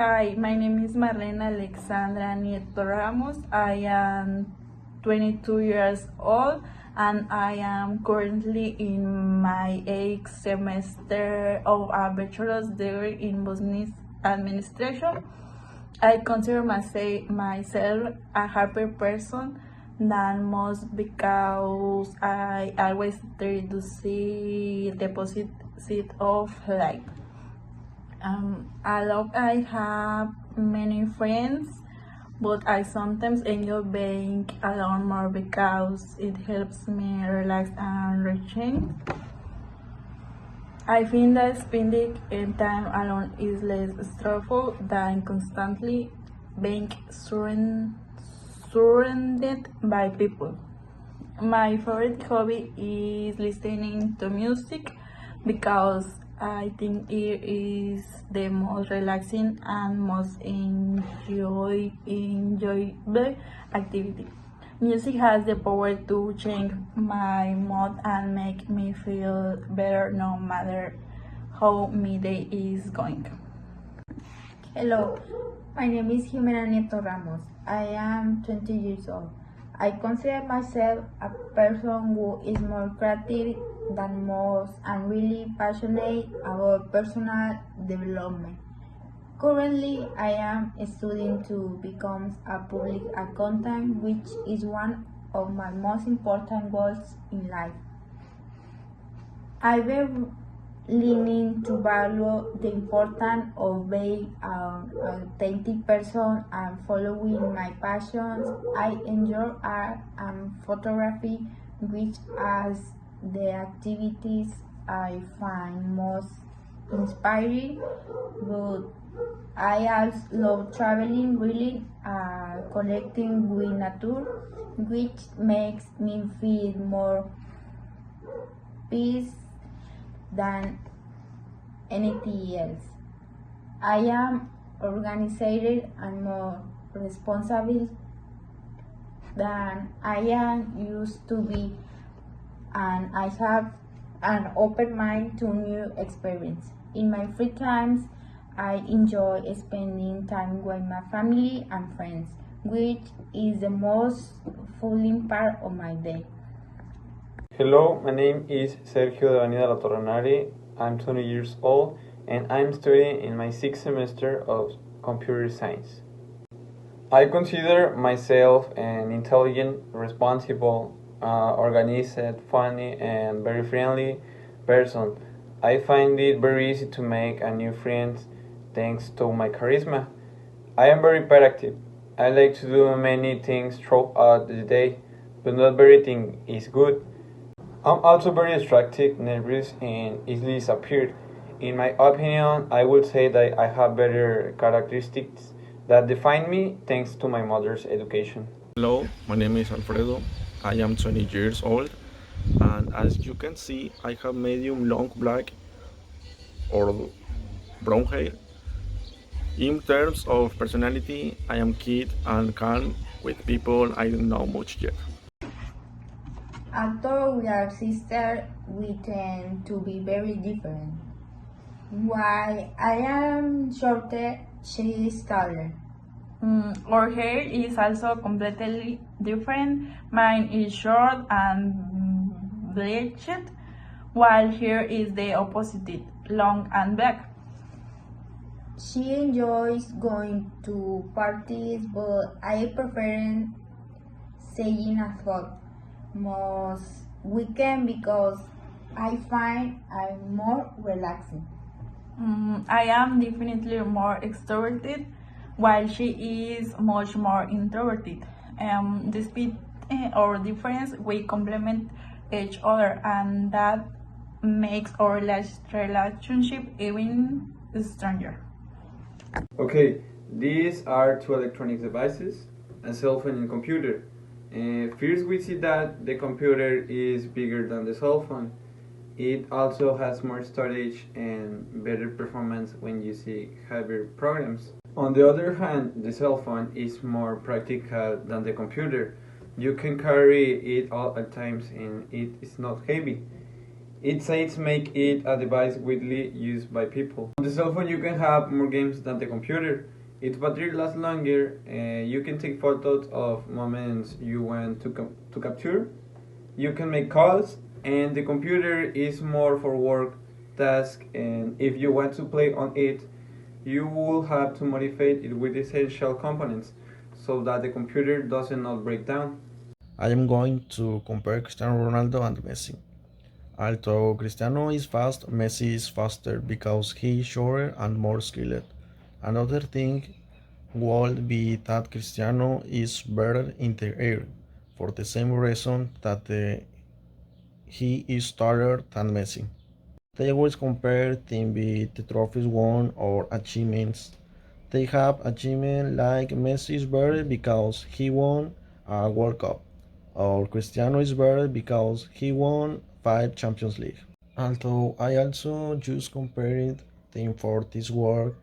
Hi, my name is Marlene Alexandra Nieto Ramos. I am 22 years old and I am currently in my 8th semester of a bachelor's degree in business administration. I consider myself a happy person than most because I always try to see the positive of life. I have many friends, but I sometimes enjoy being alone more because it helps me relax and recharge. I think that spending time alone is less stressful than constantly being surrounded by people. My favorite hobby is listening to music because I think it is the most relaxing and most enjoyable activity. Music has the power to change my mood and make me feel better no matter how my day is going. Hello, my name is Jimena Nieto Ramos. I am 20 years old. I consider myself a person who is more creative than most and really passionate about personal development. Currently, I am studying to become a public accountant, which is one of my most important goals in life. I've been learning to value the importance of being an authentic person and following my passions. I enjoy art and photography, which are the activities I find most inspiring, but I also love traveling, reading, connecting with nature, which makes me feel more peace than anything else. I am organized and more responsible than I am used to be, and I have an open mind to new experience. In my free times, I enjoy spending time with my family and friends, which is the most fulfilling part of my day. Hello, my name is Sergio de Avenida La Torrenari. I'm 20 years old and I'm studying in my 6th semester of computer science. I consider myself an intelligent, responsible, organized, funny, and very friendly person. I find it very easy to make a new friends thanks to my charisma. I am very hyperactive. I like to do many things throughout the day, but not everything is good. I'm also very distracted, nervous, and easily disappeared. In my opinion, I would say that I have better characteristics that define me thanks to my mother's education. Hello, my name is Alfredo. I am 20 years old, and as you can see, I have medium long black or brown hair. In terms of personality, I am cute and calm with people I don't know much yet. Although we are sisters, we tend to be very different. While I am shorter, she is taller. Our hair is also completely different. Mine is short and bleached, while here is the opposite, long and black. She enjoys going to parties, but I prefer staying at home most weekend because I find I'm more relaxing. I am definitely more extroverted, while she is much more introverted. Despite our difference, we complement each other, and that makes our relationship even stronger. Okay, these are two electronic devices, a cell phone and computer. First, we see that the computer is bigger than the cell phone. It also has more storage and better performance when you see heavier programs. On the other hand, the cell phone is more practical than the computer. You can carry it all at times and it is not heavy. Its size make it a device widely used by people. On the cell phone you can have more games than the computer. Its battery lasts longer, you can take photos of moments you want to capture, you can make calls, and the computer is more for work tasks, and if you want to play on it, you will have to modify it with essential components so that the computer does not break down. I am going to compare Cristiano Ronaldo and Messi. Although Cristiano is fast, Messi is faster because he is shorter and more skilled. Another thing would be that Cristiano is better in the air, for the same reason that he is taller than Messi. They always compare team with the trophies won or achievements. They have achievements like Messi is better because he won a World Cup, or Cristiano is better because he won 5 Champions League. Although I also just compared them for this work,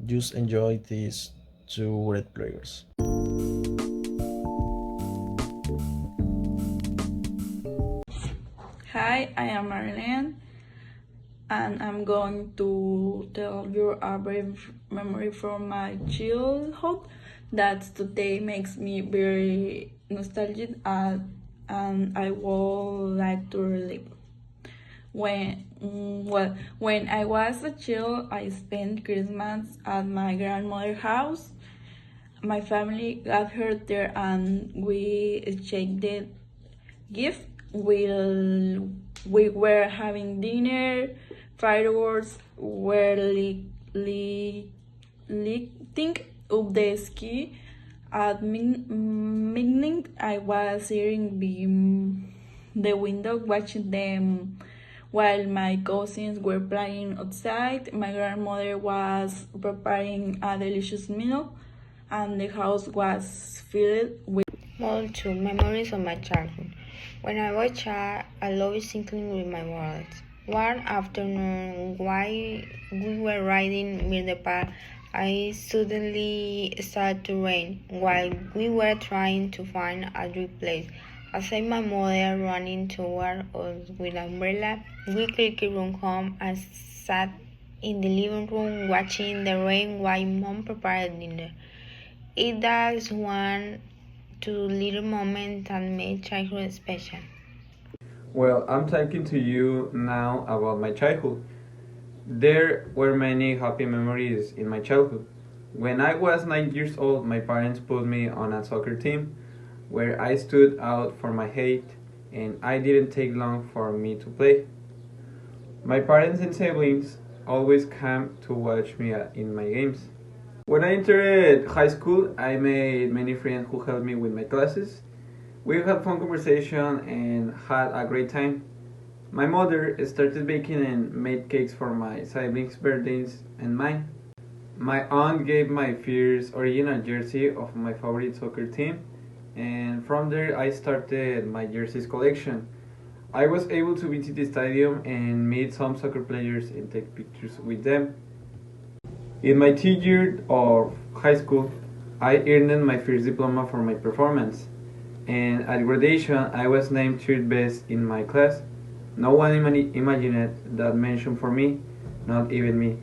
just enjoy these two great players. Hi, I am Marilyn, and I'm going to tell you a brief memory from my childhood that today makes me very nostalgic, and I would like to relive. When I was a child, I spent Christmas at my grandmother's house. My family gathered there and we exchanged gifts. We were having dinner, fireworks were lighting up the sky. At midnight, I was sitting by the window watching them while my cousins were playing outside. My grandmother was preparing a delicious meal, and the house was filled with Well, two memories of my childhood. When I was a child, I loved singing with my brothers. One afternoon, while we were riding near the park, I suddenly started to rain. While we were trying to find a dry place, I saw my mother running toward us with an umbrella. We quickly ran home and sat in the living room watching the rain while Mom prepared dinner. It was one two little moments that made childhood special. Well, I'm talking to you now about my childhood. There were many happy memories in my childhood. When I was 9 years old, my parents put me on a soccer team where I stood out for my height, and I didn't take long for me to play. My parents and siblings always came to watch me in my games. When I entered high school, I made many friends who helped me with my classes. We had fun conversation and had a great time. My mother started baking and made cakes for my siblings' birthdays and mine. My aunt gave my first original jersey of my favorite soccer team, and from there I started my jerseys collection. I was able to visit the stadium and meet some soccer players and take pictures with them. In my 10th year of high school, I earned my first diploma for my performance, and at graduation I was named third best in my class. No one imagined that mention for me, not even me.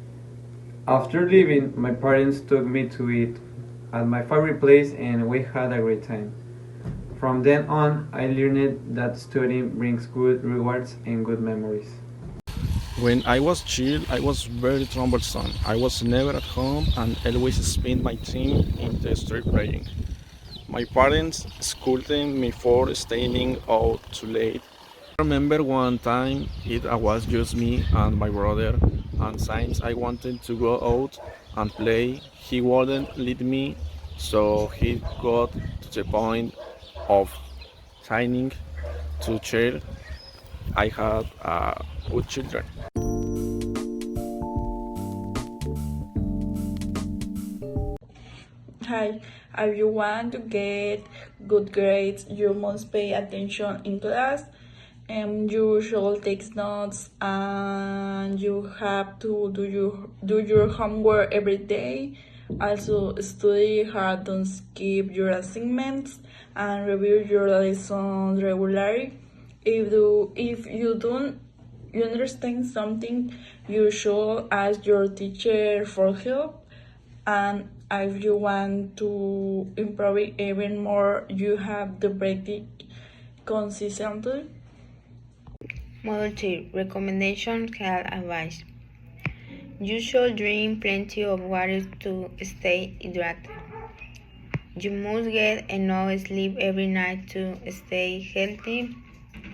After leaving, my parents took me to eat at my favorite place and we had a great time. From then on, I learned that studying brings good rewards and good memories. When I was child, I was very troublesome. I was never at home and always spent my time in the street playing. My parents scolded me for staying out too late. I remember one time it was just me and my brother, and since I wanted to go out and play, he wouldn't let me, so he got to the point of signing to share I had good children. Hi, if you want to get good grades, you must pay attention in class. You should take notes, and you have to do your homework every day. Also, study hard, don't skip your assignments, and review your lessons regularly. If you don't you understand something, you should ask your teacher for help. And if you want to improve it even more, you have to practice consistently. Model 3. Recommendation health advice. You should drink plenty of water to stay hydrated. You must get enough sleep every night to stay healthy.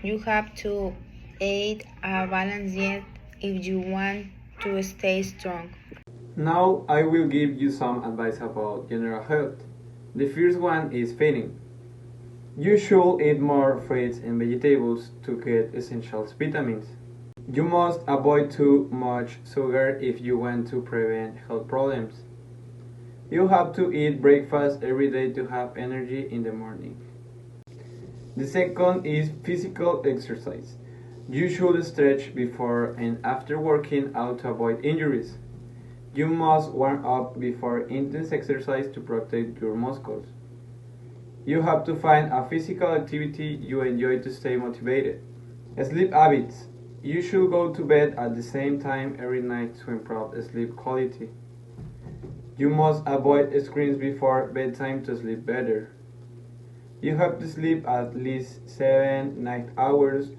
You have to eat a balanced diet if you want to stay strong. Now I will give you some advice about general health. The first one is feeding. You should eat more fruits and vegetables to get essential vitamins. You must avoid too much sugar if you want to prevent health problems. You have to eat breakfast every day to have energy in the morning. The second is physical exercise. You should stretch before and after working out to avoid injuries. You must warm up before intense exercise to protect your muscles. You have to find a physical activity you enjoy to stay motivated. Sleep habits. You should go to bed at the same time every night to improve sleep quality. You must avoid screens before bedtime to sleep better. You have to sleep at least 7 hours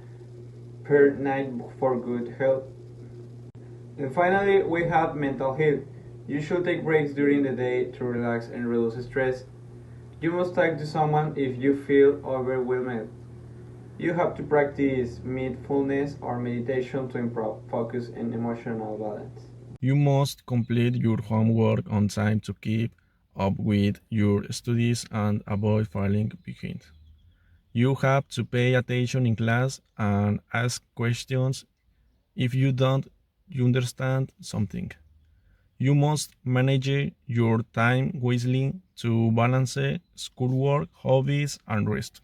per night for good health. And finally, we have mental health. You should take breaks during the day to relax and reduce stress. You must talk to someone if you feel overwhelmed. You have to practice mindfulness or meditation to improve focus and emotional balance. You must complete your homework on time to keep up with your studies and avoid falling behind. You have to pay attention in class and ask questions if you don't understand something. You must manage your time wisely to balance schoolwork, hobbies, and rest.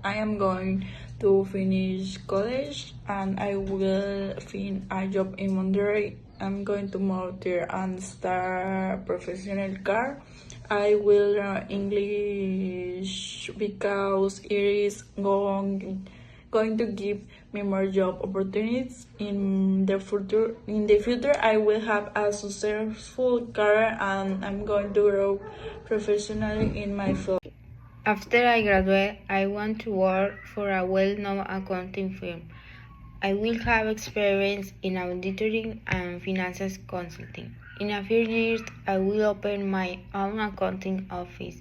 I am going to finish college and I will find a job in Monterrey. I'm going to move there and start a professional career. I will learn English because it is going to give me more job opportunities in the future. In the future, I will have a successful career and I'm going to grow professionally in my field. After I graduate, I want to work for a well-known accounting firm. I will have experience in auditing and finance consulting. In a few years, I will open my own accounting office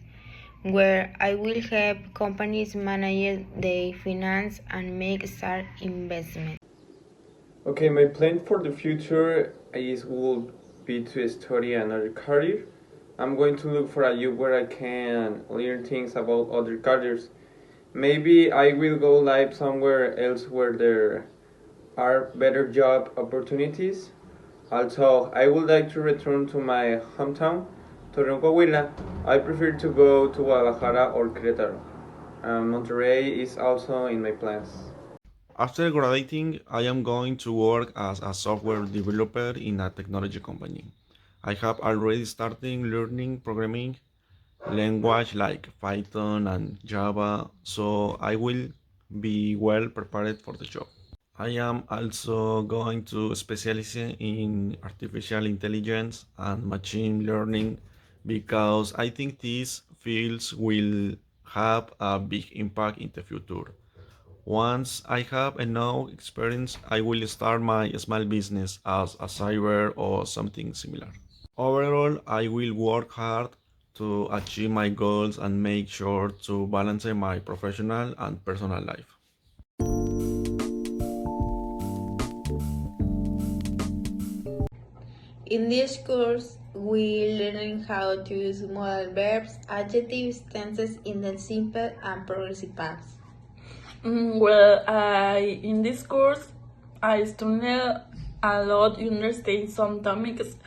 where I will help companies manage their finance and make smart investments. Okay, my plan for the future is will be to study another career. I'm going to look for a job where I can learn things about other careers. Maybe I will go live somewhere else where there are better job opportunities. Also, I would like to return to my hometown, Torreón, Coahuila. I prefer to go to Guadalajara or Querétaro. Monterrey is also in my plans. After graduating, I am going to work as a software developer in a technology company. I have already started learning programming language like Python and Java, so I will be well prepared for the job. I am also going to specialize in artificial intelligence and machine learning because I think these fields will have a big impact in the future. Once I have enough experience, I will start my small business as a cyber or something similar. Overall, I will work hard to achieve my goals and make sure to balance my professional and personal life. In this course, we learn how to use modal verbs, adjectives, tenses in the simple and progressive past. In this course, I studied a lot, understand some topics.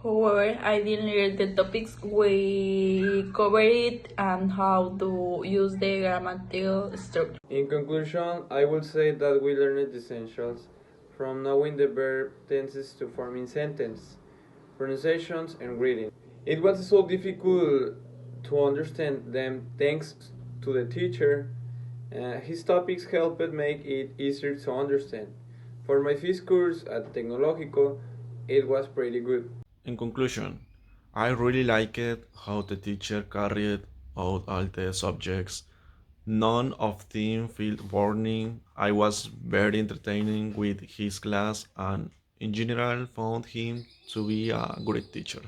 However, I didn't learn the topics we covered and how to use the grammatical structure. In conclusion, I would say that we learned the essentials from knowing the verb tenses to forming sentence, pronunciations, and reading. It was so difficult to understand them thanks to the teacher. His topics helped make it easier to understand. For my first course at Tecnológico, it was pretty good. In conclusion, I really liked how the teacher carried out all the subjects. None of them felt boring. I was very entertaining with his class and in general found him to be a great teacher.